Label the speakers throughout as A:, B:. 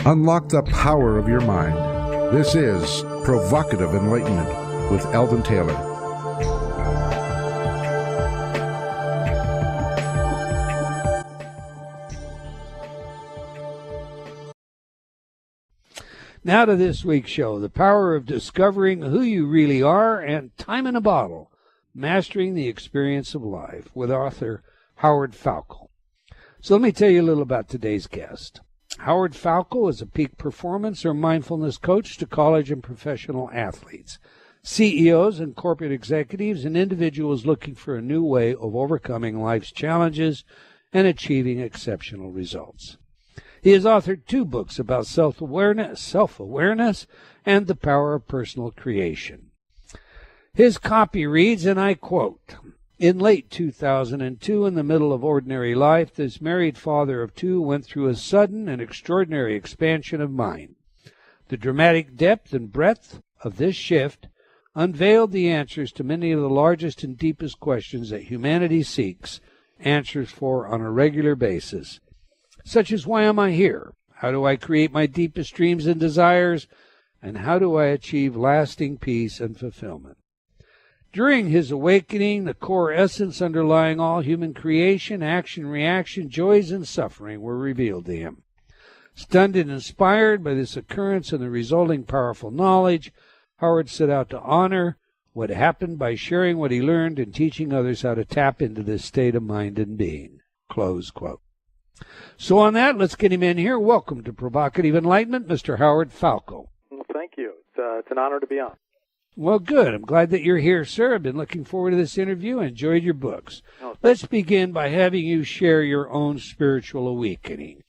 A: Unlock the power of your mind. This is Provocative Enlightenment with Eldon Taylor.
B: Now to this week's show, the power of discovering who you really are and time in a bottle, mastering the experience of life with author Howard Falco. So let me tell you a little about today's guest. Howard Falco is a peak performance or mindfulness coach to college and professional athletes, CEOs and corporate executives, and individuals looking for a new way of overcoming life's challenges and achieving exceptional results. He has authored 2 books about self-awareness, and the power of personal creation. His copy reads, and I quote, "In late 2002, in the middle of ordinary life, this married father of 2 went through a sudden and extraordinary expansion of mind. The dramatic depth and breadth of this shift unveiled the answers to many of the largest and deepest questions that humanity seeks answers for on a regular basis, such as why am I here? How do I create my deepest dreams and desires? And how do I achieve lasting peace and fulfillment?" During his awakening, the core essence underlying all human creation, action, reaction, joys, and suffering were revealed to him. Stunned and inspired by this occurrence and the resulting powerful knowledge, Howard set out to honor what happened by sharing what he learned and teaching others how to tap into this state of mind and being. Close quote. So on that, let's get him in here. Welcome to Provocative Enlightenment, Mr. Howard Falco.
C: Well, thank you. It's an honor to be on.
B: Well, good. I'm glad that you're here, sir. I've been looking forward to this interview. I enjoyed your books. Let's begin by having you share your own spiritual awakening.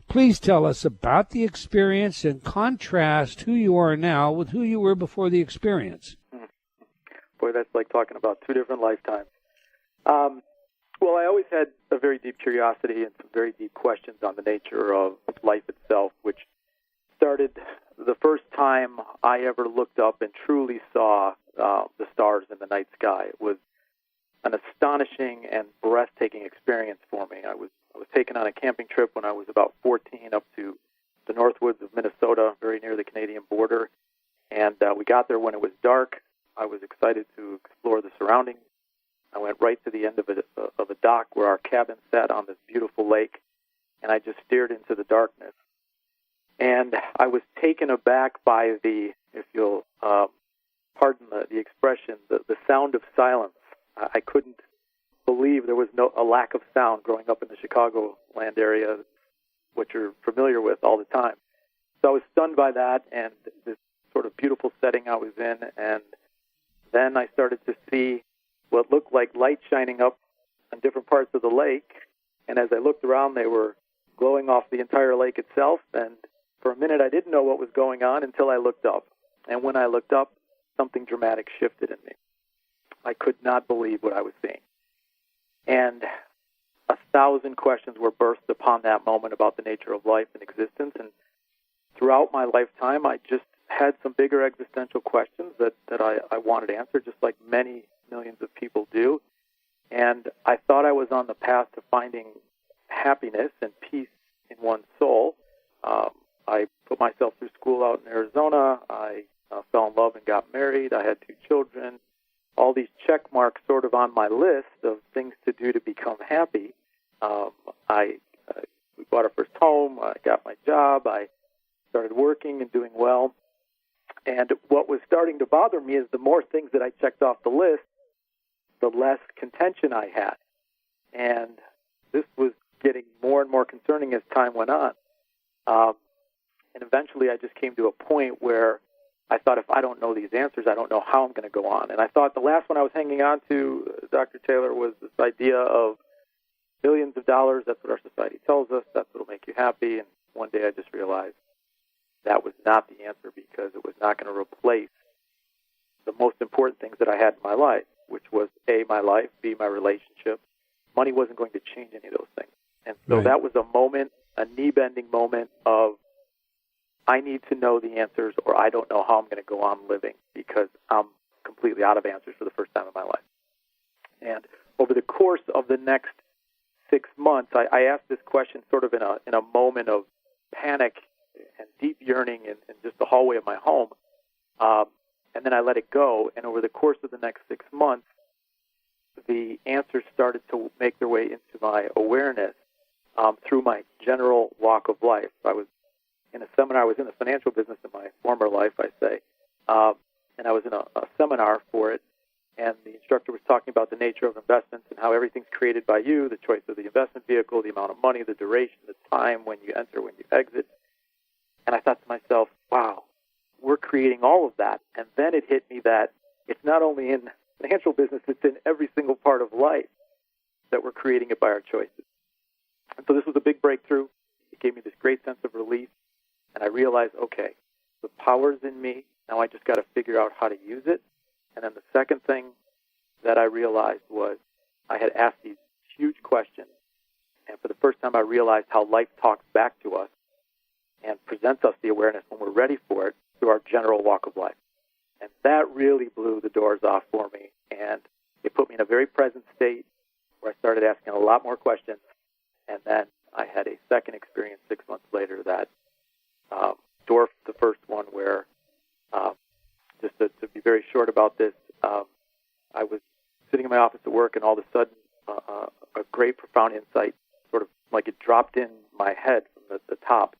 B: Please tell us about the experience and contrast who you are now with who you were before the experience.
C: Boy, that's like talking about 2 different lifetimes. Well, I always had a very deep curiosity and some very deep questions on the nature of life itself, which started the first time I ever looked up and truly saw the stars in the night sky. It was an astonishing and breathtaking experience for me. I was taken on a camping trip when I was about 14 up to the northwoods of Minnesota, very near the Canadian border, and we got there when it was dark. I was excited to explore the surroundings. I went right to the end of a dock where our cabin sat on this beautiful lake, and I just stared into the darkness. And I was taken aback by the, if you'll pardon the expression, the sound of silence. I couldn't believe there was a lack of sound growing up in the Chicagoland area, which you're familiar with all the time. So I was stunned by that and this sort of beautiful setting I was in, and then I started to see what looked like light shining up on different parts of the lake, and as I looked around, they were glowing off the entire lake itself, and for a minute I didn't know what was going on until I looked up, and when I looked up, something dramatic shifted in me. I could not believe what I was seeing, and 1,000 questions were birthed upon that moment about the nature of life and existence, and throughout my lifetime, I just had some bigger existential questions that I wanted answered, just like many millions of people do. And I thought I was on the path to finding happiness and peace in one's soul. I put myself through school out in Arizona. I fell in love and got married. I had 2 children. All these check marks sort of on my list of things to do to become happy. We bought our first home. I got my job. I started working and doing well. And what was starting to bother me is the more things that I checked off the list, the less contention I had. And this was getting more and more concerning as time went on. And eventually I just came to a point where I thought, if I don't know these answers, I don't know how I'm going to go on. And I thought the last one I was hanging on to, Dr. Taylor, was this idea of billions of dollars. That's what our society tells us. That's what will make you happy. And one day I just realized that was not the answer, because it was not going to replace the most important things that I had in my life, which was A, my life, B, my relationship. Money wasn't going to change any of those things. And so that was a moment, a knee-bending moment of, I need to know the answers, or I don't know how I'm going to go on living, because I'm completely out of answers for the first time in my life. And over the course of the next 6 months, I asked this question sort of in a moment of panic deep yearning in just the hallway of my home. And then I let it go. And over the course of the next 6 months, the answers started to make their way into my awareness through my general walk of life. I was in a seminar. I was in the financial business in my former life, I say. And I was in a seminar for it. And the instructor was talking about the nature of investments and how everything's created by you, the choice of the investment vehicle, the amount of money, the duration, the time, when you enter, when you exit. And I thought to myself, wow, we're creating all of that. And then it hit me that it's not only in the financial business, it's in every single part of life that we're creating it by our choices. And so this was a big breakthrough. It gave me this great sense of relief. And I realized, okay, the power's in me. Now I just got to figure out how to use it. And then the second thing that I realized was I had asked these huge questions. And for the first time, I realized how life talks back to us and presents us the awareness when we're ready for it through our general walk of life. And that really blew the doors off for me. And it put me in a very present state where I started asking a lot more questions. And then I had a second experience 6 months later that dwarfed the first one where, just to be very short about this, I was sitting in my office at work, and all of a sudden a great, profound insight, sort of like it dropped in my head from the top,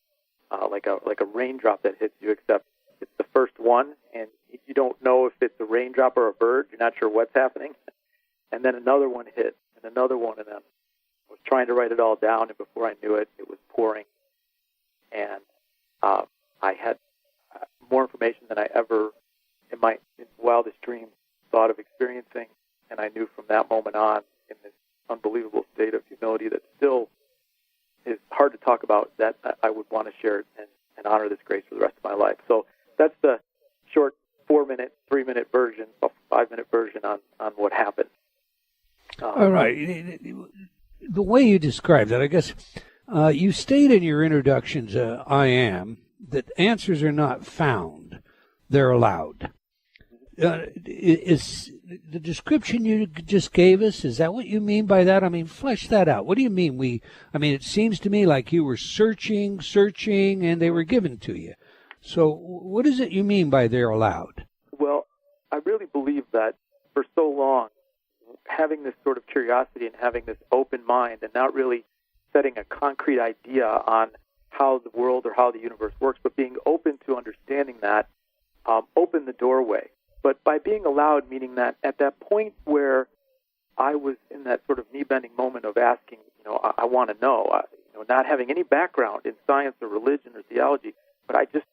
C: like a raindrop that hits you, except it's the first one, and you don't know if it's a raindrop or a bird. You're not sure what's happening. And then another one hit, and another one, and then I was trying to write it all down, and before I knew it, it was pouring. And I had more information than I ever, in my wildest dreams, thought of experiencing. And I knew from that moment on, in this unbelievable state of humility that still is hard to talk about, that I would want to share it and honor this grace for the rest of my life. So that's the short 4-minute, 3-minute version, a 5-minute version on what happened.
B: All right. The way you described that, I guess, you state in your introduction to I Am that answers are not found, they're allowed. Is the description you just gave us, is that what you mean by that? I mean, flesh that out. What do you mean? It seems to me like you were searching, and they were given to you. So what is it you mean by they're allowed?
C: Well, I really believe that for so long, having this sort of curiosity and having this open mind and not really setting a concrete idea on how the world or how the universe works, but being open to understanding that, opened the doorway. But by being allowed, meaning that at that point where I was in that sort of knee-bending moment of asking, I want to know, not having any background in science or religion or theology, but I just,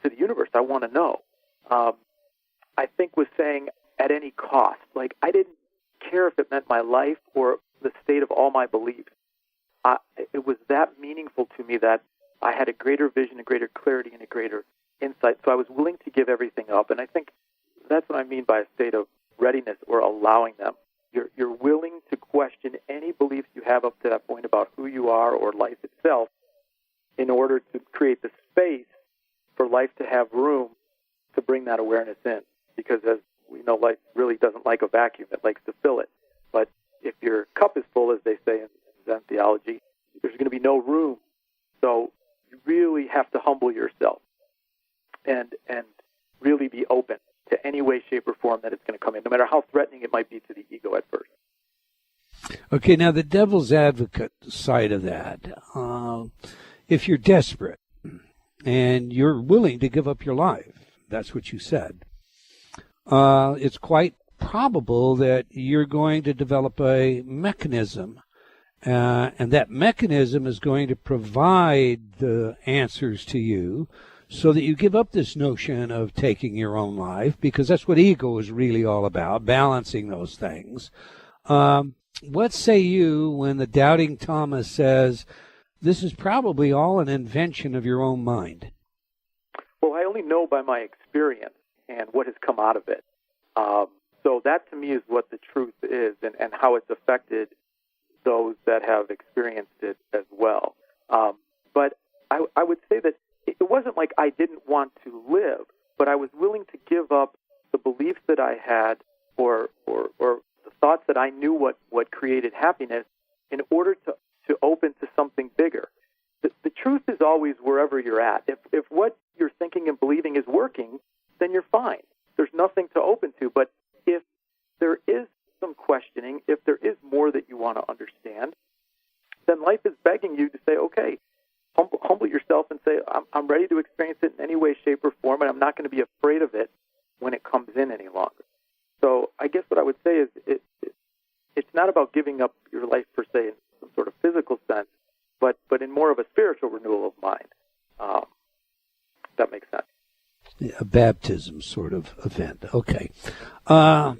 C: to the universe, I want to know, I think was saying at any cost. Like, I didn't care if it meant my life or the state of all my beliefs. It was that meaningful to me that I had a greater vision, a greater clarity, and a greater insight. So I was willing to give everything up. And I think that's what I mean by a state of readiness or allowing them. You're willing to question any beliefs you have up to that point about who you are or life itself in order to create the space for life to have room to bring that awareness in. Because as we know, life really doesn't like a vacuum. It likes to fill it. But if your cup is full, as they say in Zen theology, there's going to be no room. So you really have to humble yourself and really be open to any way, shape, or form that it's going to come in, no matter how threatening it might be to the ego at first.
B: Okay, now the devil's advocate side of that, if you're desperate and you're willing to give up your life, that's what you said, it's quite probable that you're going to develop a mechanism, and that mechanism is going to provide the answers to you so that you give up this notion of taking your own life, because that's what ego is really all about, balancing those things. What say you when the doubting Thomas says, this is probably all an invention of your own mind?
C: Well, I only know by my experience and what has come out of it. So that to me is what the truth is and how it's affected those that have experienced it as well. But I would say that it wasn't like I didn't want to live, but I was willing to give up the beliefs that I had or the thoughts that I knew what created happiness in order to open to something bigger. The truth is always wherever you're at. If what you're thinking and believing is working, then you're fine. There's nothing to open to. But if there is some questioning, if there is more that you want to understand, then life is begging you to say, okay, humble yourself and say, I'm ready to experience it in any way, shape, or form, and I'm not going to be afraid of it when it comes in any longer. So I guess what I would say is it's not about giving up your life per se in some sort of physical sense, but in more of a spiritual renewal of mind. That makes sense.
B: A baptism sort of event. Okay. I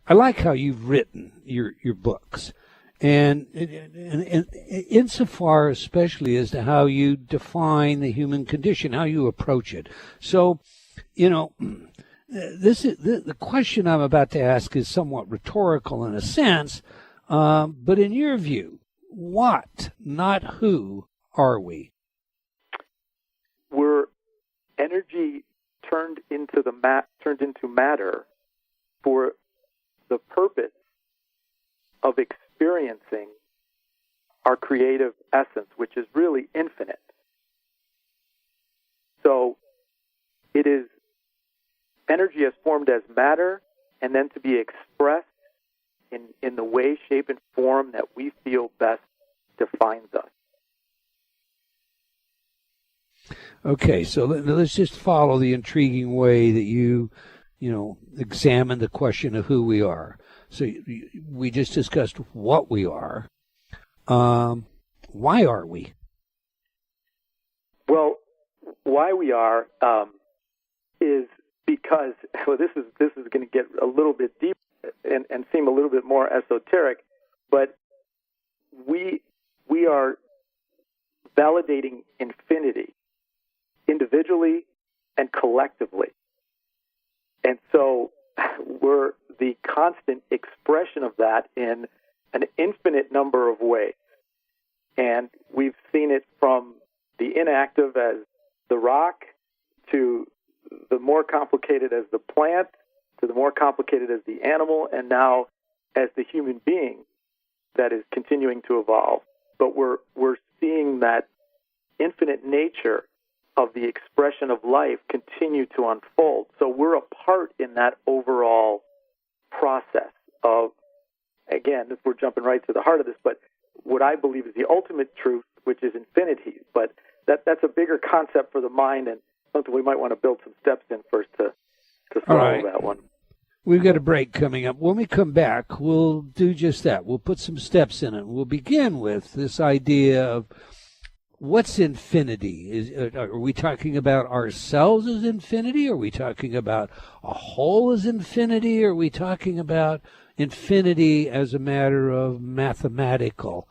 B: like how you've written your books. And insofar, especially as to how you define the human condition, how you approach it. So, this is the question I'm about to ask is somewhat rhetorical in a sense, but in your view, what, not who, are we?
C: We're energy turned into matter for the purpose of experiencing our creative essence, which is really infinite. So it is energy as formed as matter and then to be expressed in the way, shape, and form that we feel best defines us.
B: Okay, so let's just follow the intriguing way that you examine the question of who we are. So we just discussed what we are. Why are we?
C: Well, why we are is because this is going to get a little bit deep and seem a little bit more esoteric, but we are validating infinity individually and collectively. And so we're the constant expression of that in an infinite number of ways. And we've seen it from the inactive as the rock to the more complicated as the plant to the more complicated as the animal and now as the human being that is continuing to evolve. But we're seeing that infinite nature of the expression of life continue to unfold. So we're a part in that overall process of, again, if we're jumping right to the heart of this, but what I believe is the ultimate truth, which is infinity. But that's a bigger concept for the mind and something we might want to build some steps in first to follow that one.
B: We've got a break coming up. When we come back, we'll do just that. We'll put some steps in it. We'll begin with this idea of what's infinity? Are we talking about ourselves as infinity? Are we talking about a whole as infinity? Are we talking about infinity as a matter of mathematical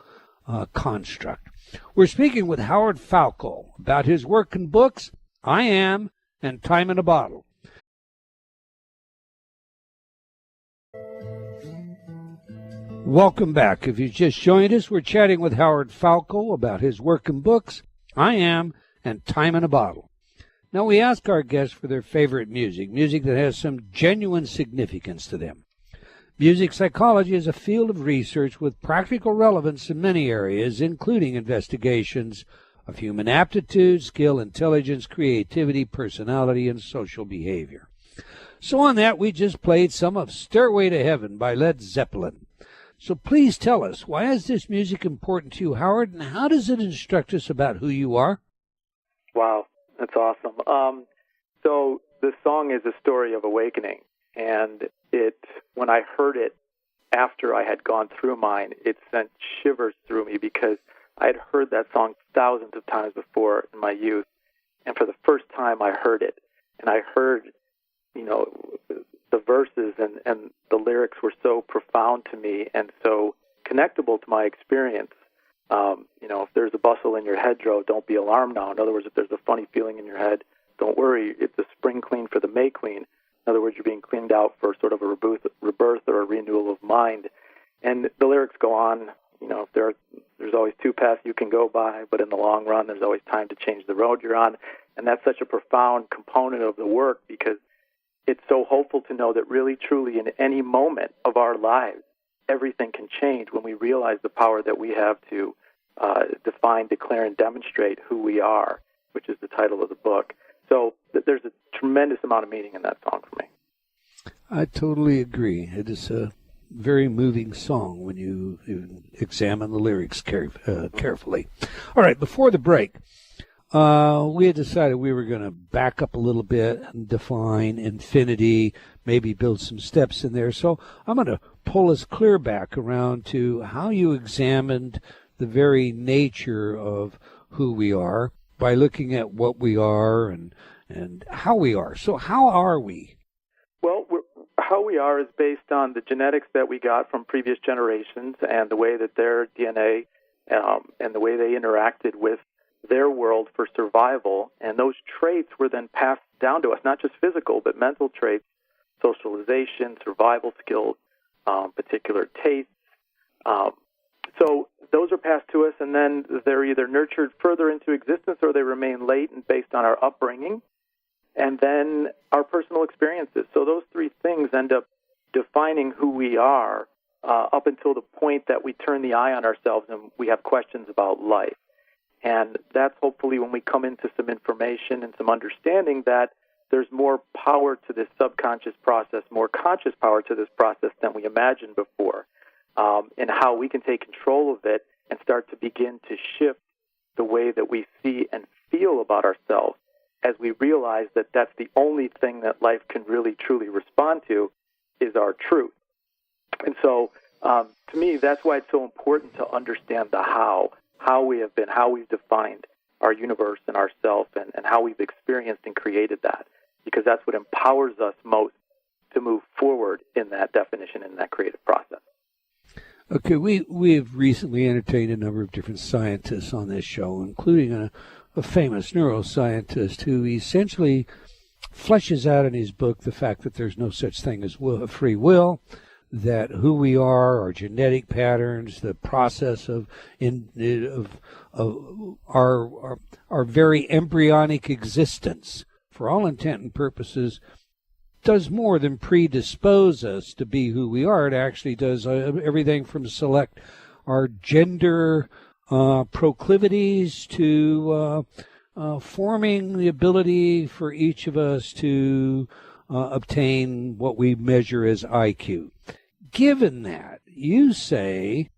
B: construct? We're speaking with Howard Falco about his work and books, I Am and Time in a Bottle. Welcome back. If you've just joined us, we're chatting with Howard Falco about his work and books, I Am and Time in a Bottle. Now, we ask our guests for their favorite music that has some genuine significance to them. Music psychology is a field of research with practical relevance in many areas, including investigations of human aptitude, skill, intelligence, creativity, personality, and social behavior. So on that, we just played some of Stairway to Heaven by Led Zeppelin. So please tell us, why is this music important to you, Howard, and how does it instruct us about who you are?
C: Wow, that's awesome. So the song is a story of awakening, and when I heard it after I had gone through mine, it sent shivers through me because I had heard that song thousands of times before in my youth, and for the first time I heard it, and I heard, the verses and the lyrics were so profound to me and so connectable to my experience. If there's a bustle in your head, Joe, don't be alarmed now. In other words, if there's a funny feeling in your head, don't worry. It's a spring clean for the May clean. In other words, you're being cleaned out for sort of a rebirth or a renewal of mind. And the lyrics go on, there's always two paths you can go by, but in the long run, there's always time to change the road you're on. And that's such a profound component of the work because it's so hopeful to know that really, truly, in any moment of our lives, everything can change when we realize the power that we have to define, declare, and demonstrate who we are, which is the title of the book. So there's a tremendous amount of meaning in that song for me.
B: I totally agree. It is a very moving song when you examine the lyrics carefully. All right, before the break, we had decided we were going to back up a little bit and define infinity, maybe build some steps in there. So I'm going to pull us clear back around to how you examined the very nature of who we are by looking at what we are and how we are. So how are we?
C: Well, how we are is based on the genetics that we got from previous generations and the way that their DNA and the way they interacted with their world for survival. And those traits were then passed down to us, not just physical, but mental traits, socialization, survival skills, particular tastes. So those are passed to us, and then they're either nurtured further into existence or they remain latent based on our upbringing, and then our personal experiences. So those three things end up defining who we are up until the point that we turn the eye on ourselves and we have questions about life. And that's hopefully when we come into some information and some understanding that there's more power to this subconscious process, more conscious power to this process than we imagined before, and how we can take control of it and start to begin to shift the way that we see and feel about ourselves as we realize that that's the only thing that life can really truly respond to is our truth. And so to me, that's why it's so important to understand the how we have been, how we've defined our universe and ourself, and how we've experienced and created that, because that's what empowers us most to move forward in that definition, in that creative process.
B: Okay, we've recently entertained a number of different scientists on this show, including a famous neuroscientist who essentially fleshes out in his book the fact that there's no such thing as free will, that who we are, our genetic patterns, the process of our very embryonic existence, for all intent and purposes, does more than predispose us to be who we are. It actually does everything from select our gender proclivities to forming the ability for each of us to obtain what we measure as IQ. Given that, you say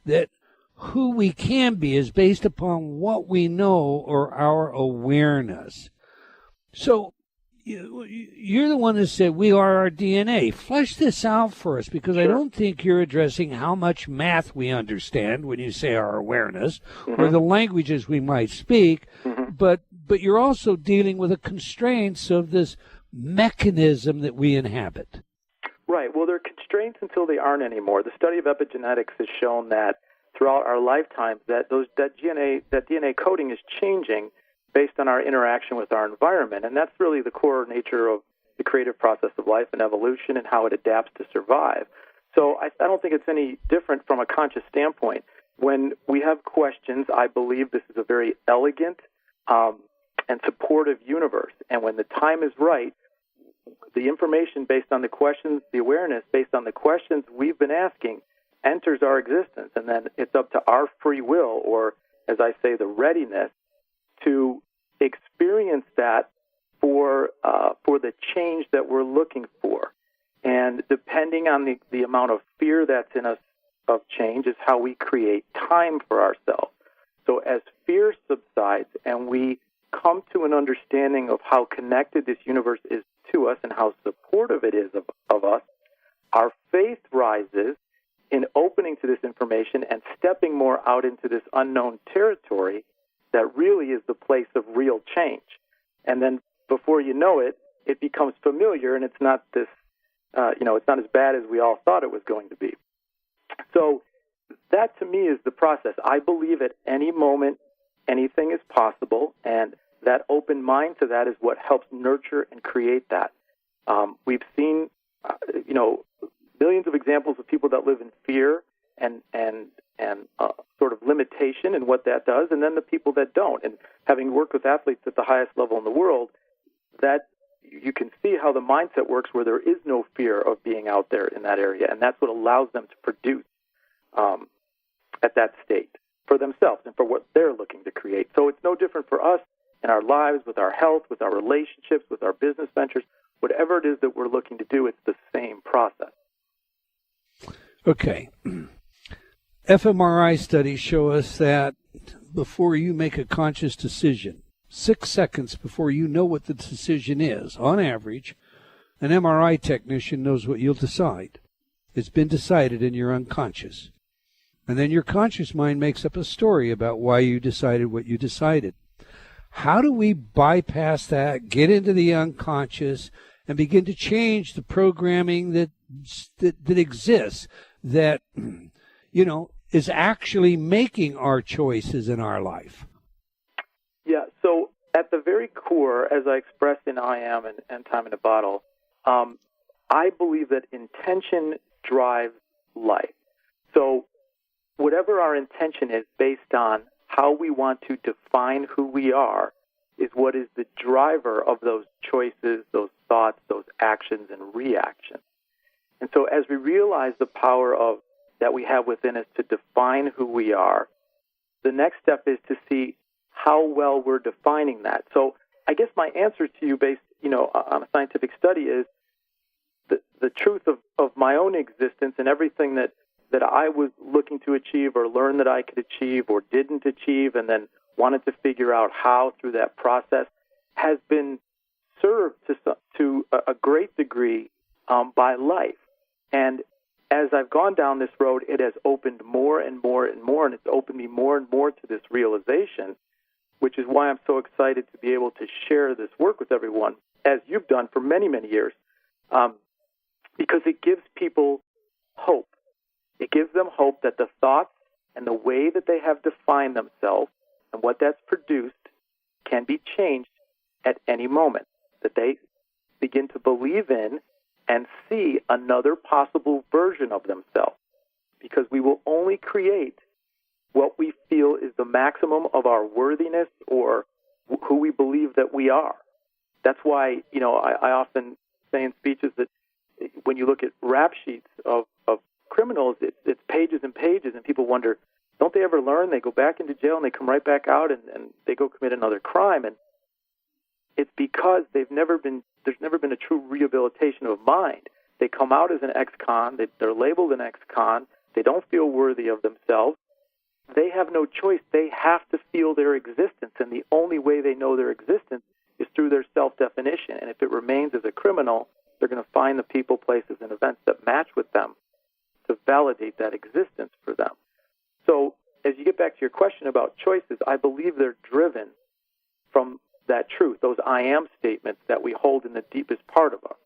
B: that who we can be is based upon what we know or our awareness. So you're the one that said we are our DNA. Flesh this out for us, because I don't think you're addressing how much math we understand when you say our awareness, or the languages we might speak, but you're also dealing with the constraints of this mechanism that we inhabit.
C: Right. Well, they're constraints until they aren't anymore. The study of epigenetics has shown that throughout our lifetimes that DNA coding is changing based on our interaction with our environment. And that's really the core nature of the creative process of life and evolution and how it adapts to survive. So I don't think it's any different from a conscious standpoint. When we have questions, I believe this is a very elegant and supportive universe. And when the time is right, the information based on the questions, the awareness based on the questions we've been asking enters our existence. And then it's up to our free will, or as I say, the readiness to experience that for the change that we're looking for. And depending on the amount of fear that's in us of change is how we create time for ourselves. So as fear subsides and we come to an understanding of how connected this universe is to us and how supportive it is of us, our faith rises in opening to this information and stepping more out into this unknown territory that really is the place of real change. And then before you know it, it becomes familiar, and it's not this, it's not as bad as we all thought it was going to be. So that to me is the process. I believe at any moment anything is possible, and that open mind to that is what helps nurture and create that. We've seen, millions of examples of people that live in fear and sort of limitation and what that does, and then the people that don't. And having worked with athletes at the highest level in the world, that you can see how the mindset works where there is no fear of being out there in that area, and that's what allows them to produce at that state. for themselves and for what they're looking to create. So it's no different for us in our lives, with our health, with our relationships, with our business ventures. Whatever it is that we're looking to do, it's the same process.
B: Okay. fMRI studies show us that before you make a conscious decision, 6 seconds before you know what the decision is, on average, an MRI technician knows what you'll decide. It's been decided in your unconscious. And then your conscious mind makes up a story about why you decided what you decided. How do we bypass that, get into the unconscious, and begin to change the programming that exists, that, is actually making our choices in our life?
C: Yeah, so at the very core, as I expressed in I Am and Time in a Bottle, I believe that intention drives life. So whatever our intention is based on how we want to define who we are is what is the driver of those choices, those thoughts, those actions and reactions. And so as we realize the power of that we have within us to define who we are, the next step is to see how well we're defining that. So I guess my answer to you based, on a scientific study is the truth of my own existence and everything that I was looking to achieve or learn that I could achieve or didn't achieve and then wanted to figure out how through that process has been served to a great degree by life. And as I've gone down this road, it has opened more and more and more, and it's opened me more and more to this realization, which is why I'm so excited to be able to share this work with everyone, as you've done for many, many years, because it gives people hope. It gives them hope that the thoughts and the way that they have defined themselves and what that's produced can be changed at any moment, that they begin to believe in and see another possible version of themselves, because we will only create what we feel is the maximum of our worthiness or who we believe that we are. That's why, I often say in speeches that when you look at rap sheets of criminals, it's pages and pages, and people wonder, don't they ever learn? They go back into jail and they come right back out and they go commit another crime. And it's because there's never been a true rehabilitation of mind. They come out as an ex-con, they're labeled an ex-con, they don't feel worthy of themselves. They have no choice. They have to feel their existence, and the only way they know their existence is through their self-definition. And if it remains as a criminal, they're going to find the people, places, and events that match with them to validate that existence for them. So as you get back to your question about choices, I believe they're driven from that truth, those I am statements that we hold in the deepest part of us.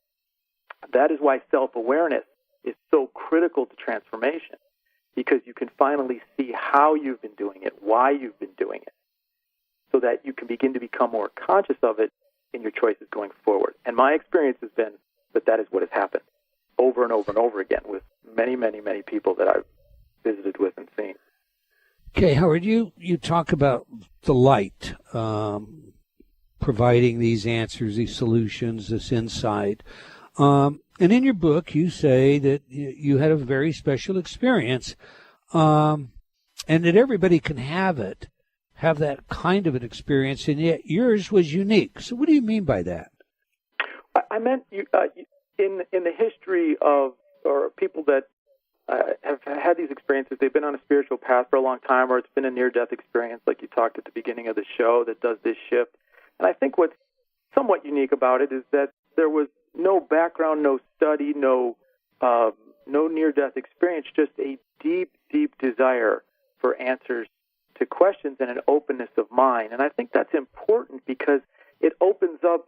C: That is why self-awareness is so critical to transformation, because you can finally see how you've been doing it, why you've been doing it, so that you can begin to become more conscious of it in your choices going forward. And my experience has been that is what has happened over and over and over again with many, many, many people that I've visited with and seen.
B: Okay, Howard, you talk about the light providing these answers, these solutions, this insight. And in your book, you say that you had a very special experience, and that everybody can have that kind of an experience, and yet yours was unique. So what do you mean by that?
C: I meant in the history of or people that have had these experiences, they've been on a spiritual path for a long time, or it's been a near-death experience like you talked at the beginning of the show that does this shift. And I think what's somewhat unique about it is that there was no background, no study, no near-death experience, just a deep, deep desire for answers to questions and an openness of mind. And I think that's important because it opens up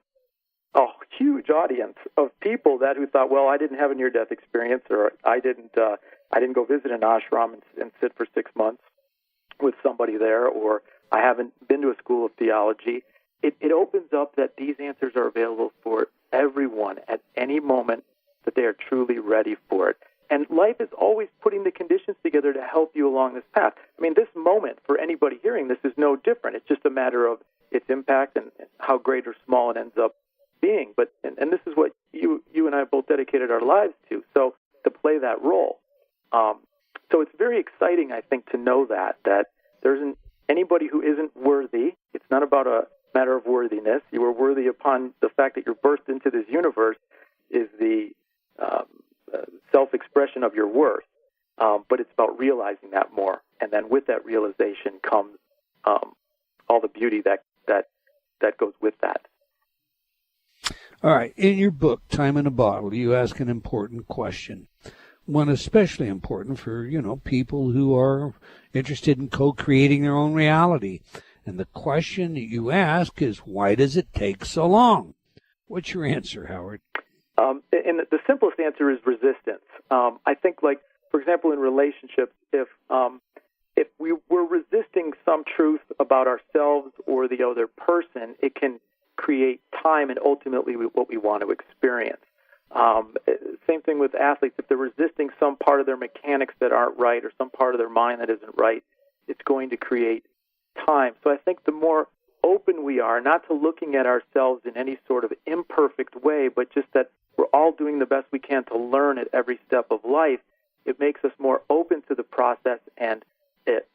C: a huge audience of people who thought, well, I didn't have a near-death experience, or I didn't go visit an ashram and sit for 6 months with somebody there, or I haven't been to a school of theology. It opens up that these answers are available for everyone at any moment that they are truly ready for it. And life is always putting the conditions together to help you along this path. I mean, this moment, for anybody hearing this, is no different. It's just a matter of its impact and how great or small it ends up being. But and this is what you and I both dedicated our lives to, so to play that role. So it's very exciting, I think, to know that There isn't anybody who isn't worthy. It's not about a matter of worthiness. You are worthy upon the fact that you're birthed into this universe is the self-expression of your worth. But it's about realizing that more. And then with that realization comes all the beauty that goes with that.
B: All right. In your book, Time in a Bottle, you ask an important question. One especially important for, people who are interested in co-creating their own reality. And the question that you ask is, why does it take so long? What's your answer, Howard?
C: And the simplest answer is resistance. I think, for example, in relationships, if we were resisting some truth about ourselves or the other person, it can create time and ultimately what we want to experience. Same thing with athletes. If they're resisting some part of their mechanics that aren't right or some part of their mind that isn't right, it's going to create time. So I think the more open we are, not to looking at ourselves in any sort of imperfect way, but just that we're all doing the best we can to learn at every step of life, it makes us more open to the process, and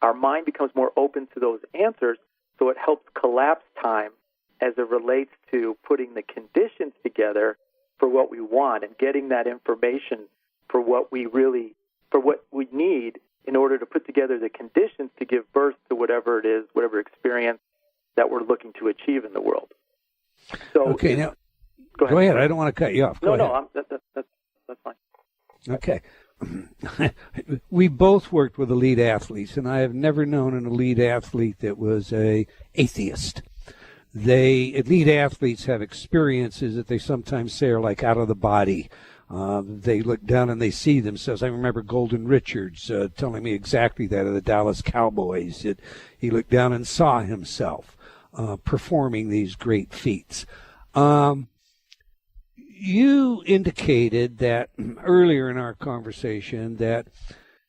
C: our mind becomes more open to those answers, so it helps collapse time as it relates to putting the conditions together for what we want and getting that information for what we need in order to put together the conditions to give birth to whatever it is, whatever experience that we're looking to achieve in the world. So,
B: okay, now go ahead. I don't want to cut you off.
C: That's fine.
B: Okay. We both worked with elite athletes, and I have never known an elite athlete that was a atheist. Elite athletes have experiences that they sometimes say are like out of the body. They look down and they see themselves. I remember Golden Richards telling me exactly that of the Dallas Cowboys. He looked down and saw himself performing these great feats. You indicated that earlier in our conversation that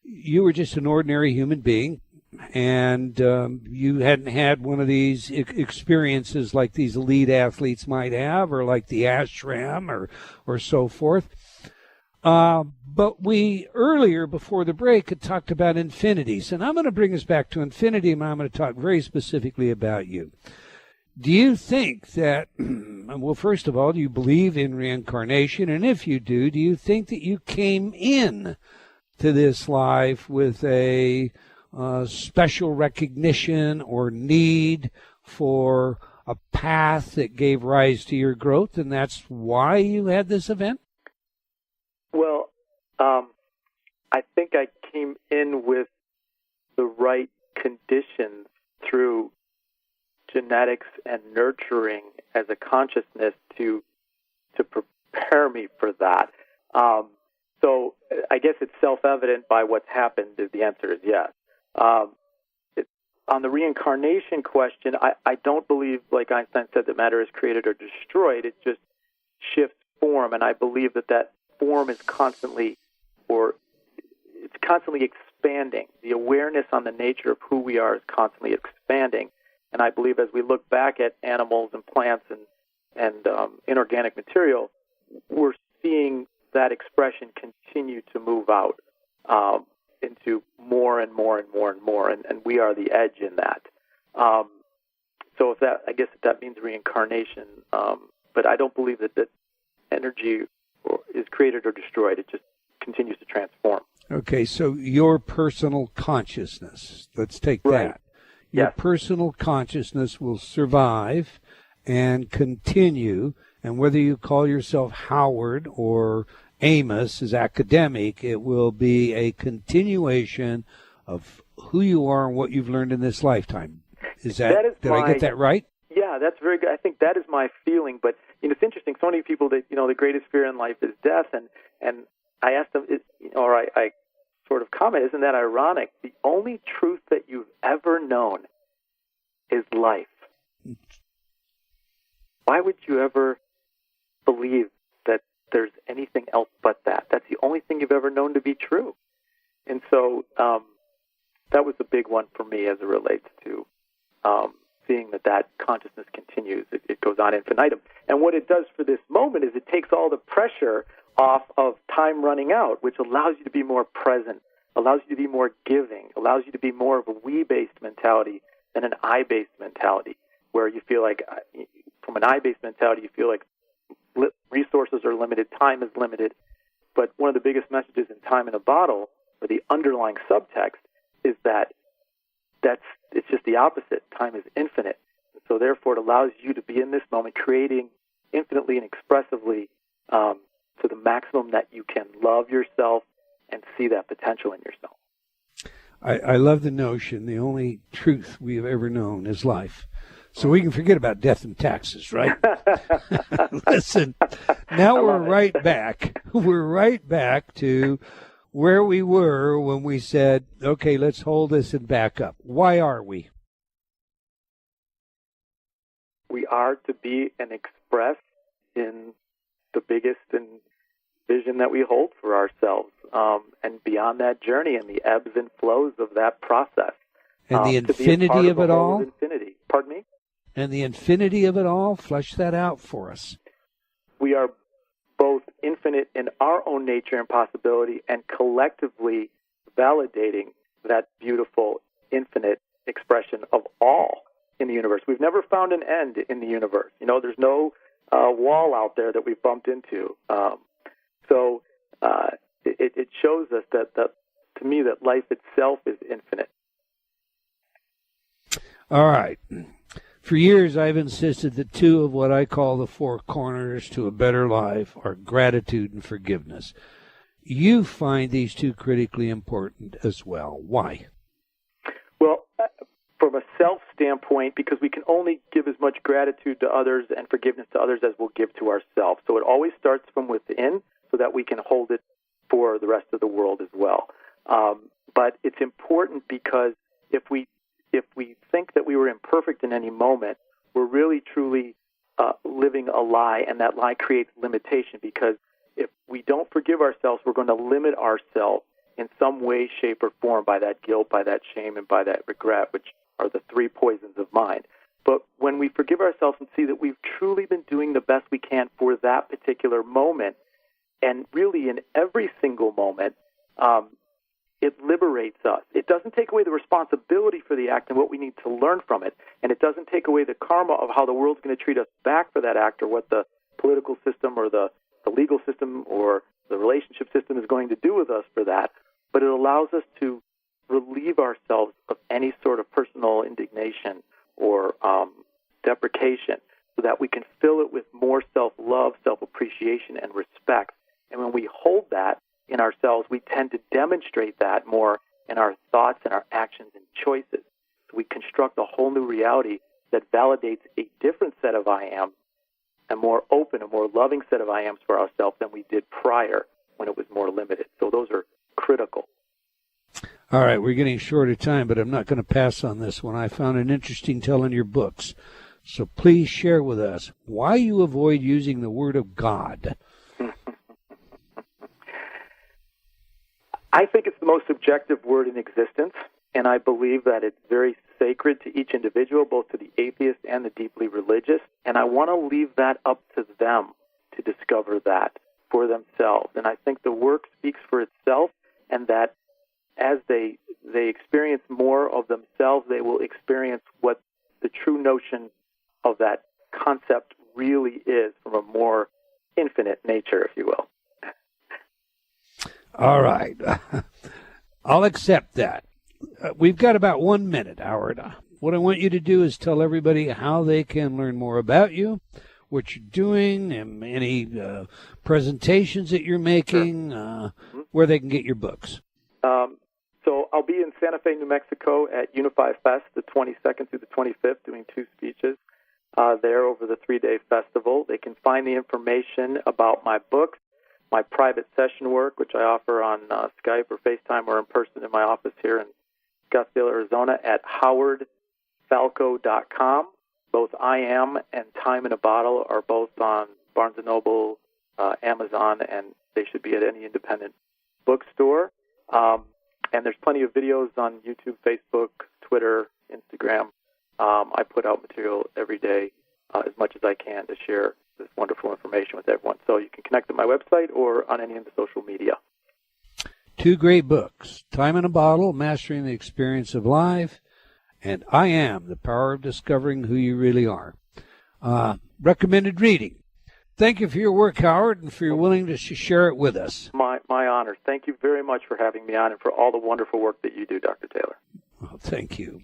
B: you were just an ordinary human being, and you hadn't had one of these experiences like these elite athletes might have, or like the ashram or so forth. But we earlier, before the break, had talked about infinities, and I'm going to bring us back to infinity, and I'm going to talk very specifically about you. Do you think that, well, first of all, do you believe in reincarnation? And if you do you think that you came in to this life with a special recognition or need for a path that gave rise to your growth, and that's why you had this event?
C: Well, I think I came in with the right conditions through genetics and nurturing as a consciousness to prepare me for that. So I guess it's self-evident by what's happened. The answer is yes. On the reincarnation question, I don't believe, like Einstein said, that matter is created or destroyed. It just shifts form, and I believe that form is constantly expanding. The awareness on the nature of who we are is constantly expanding. And I believe as we look back at animals and plants and inorganic material, we're seeing that expression continue to move out into more and more and more and more, and we are the edge in that. So I guess that means reincarnation, but I don't believe that energy is created or destroyed. It just continues to transform.
B: Okay, so your personal consciousness, let's take
C: right.
B: that. Your personal consciousness will survive and continue, and whether you call yourself Howard or Amos as academic, it will be a continuation of who you are and what you've learned in this lifetime. Did I get that right?
C: Yeah, that's very good. I think that is my feeling. But it's interesting. So many people that the greatest fear in life is death, and I asked them, I sort of comment, isn't that ironic? The only truth that you've ever known is life. Why would you ever believe that there's anything else but that? That's the only thing you've ever known to be true. And so that was the big one for me as it relates to seeing that consciousness continues. It goes on infinitum. And what it does for this moment is it takes all the pressure off of time running out, which allows you to be more present, allows you to be more giving, allows you to be more of a we-based mentality than an I-based mentality, where you feel like, from an I-based mentality, you feel like resources are limited, time is limited. But one of the biggest messages in Time in a Bottle, or the underlying subtext, is that it's just the opposite. Time is infinite. So therefore, it allows you to be in this moment, creating infinitely and expressively to the maximum that you can love yourself and see that potential in yourself.
B: I love the notion the only truth we have ever known is life. So we can forget about death and taxes, right? Listen, now we're right back. We're right back to where we were when we said, okay, let's hold this and back up. Why are we?
C: We are to be and express in the biggest vision that we hold for ourselves, and beyond that journey and the ebbs and flows of that process.
B: And the infinity of it all?
C: Infinity. Pardon me?
B: And the infinity of it all? Flesh that out for us.
C: We are both infinite in our own nature and possibility, and collectively validating that beautiful, infinite expression of all in the universe. We've never found an end in the universe. There's no wall out there that we've bumped into. So it shows us that, to me, that life itself is infinite.
B: All right. For years, I've insisted that two of what I call the four corners to a better life are gratitude and forgiveness. You find these two critically important as well. Why? Well,
C: from a self standpoint, because we can only give as much gratitude to others and forgiveness to others as we'll give to ourselves. So it always starts from within so that we can hold it for the rest of the world as well. But it's important because if we think that we were imperfect in any moment, we're really truly living a lie, and that lie creates limitation, because if we don't forgive ourselves, we're going to limit ourselves in some way, shape, or form by that guilt, by that shame, and by that regret, which are the three poisons of mind. But when we forgive ourselves and see that we've truly been doing the best we can for that particular moment, and really in every single moment, it liberates us. It doesn't take away the responsibility for the act and what we need to learn from it, and it doesn't take away the karma of how the world's going to treat us back for that act, or what the political system or the legal system or the relationship system is going to do with us for that. But it allows us to relieve ourselves of any sort of personal indignation or deprecation, so that we can fill it with more self-love, self-appreciation, and respect. And when we hold that in ourselves, we tend to demonstrate that more in our thoughts and our actions and choices. So we construct a whole new reality that validates a different set of I am, a more open, a more loving set of I ams for ourselves than we did prior when it was more limited. So those are critical.
B: All right, we're getting short of time, but I'm not going to pass on this one. I found an interesting tell in your books. So please share with us why you avoid using the word of God.
C: I think it's the most subjective word in existence, and I believe that it's very sacred to each individual, both to the atheist and the deeply religious, and I want to leave that up to them to discover that for themselves. And I think the work speaks for itself, and that as they experience more of themselves, they will experience what the true notion of that concept really is from a more infinite nature, if you will.
B: All right. I'll accept that. We've got about 1 minute, Howard. What I want you to do is tell everybody how they can learn more about you, what you're doing, and any presentations that you're making, where they can get your books.
C: So I'll be in Santa Fe, New Mexico at Unify Fest the 22nd through the 25th, doing 2 speeches there over the 3-day festival. They can find the information about my books, my private session work, which I offer on Skype or FaceTime or in person in my office here in Scottsdale, Arizona, at howardfalco.com. Both I Am and Time in a Bottle are both on Barnes & Noble, Amazon, and they should be at any independent bookstore. And there's plenty of videos on YouTube, Facebook, Twitter, Instagram. I put out material every day as much as I can to share this wonderful information with everyone. So you can connect to my website or on any of the social media.
B: 2 great books, Time in a Bottle, Mastering the Experience of Life, and I Am, The Power of Discovering Who You Really Are. Recommended reading. Thank you for your work, Howard, and for your willingness to share it with us.
C: My honor. Thank you very much for having me on and for all the wonderful work that you do, Dr. Taylor.
B: Well, thank you.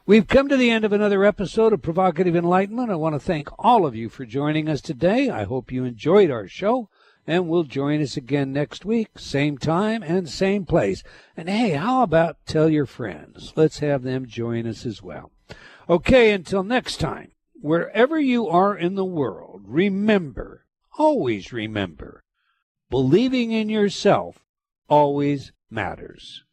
B: We've come to the end of another episode of Provocative Enlightenment. I want to thank all of you for joining us today. I hope you enjoyed our show, and will join us again next week, same time and same place. And hey, how about tell your friends? Let's have them join us as well. Okay, until next time, wherever you are in the world, remember, always remember, believing in yourself always matters.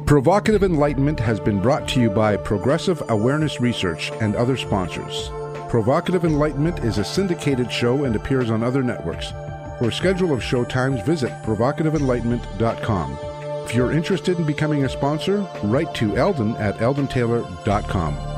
A: Provocative Enlightenment has been brought to you by Progressive Awareness Research and other sponsors. Provocative Enlightenment is a syndicated show and appears on other networks. For a schedule of show times, visit provocativeenlightenment.com. If you're interested in becoming a sponsor, write to Eldon at eldontaylor.com.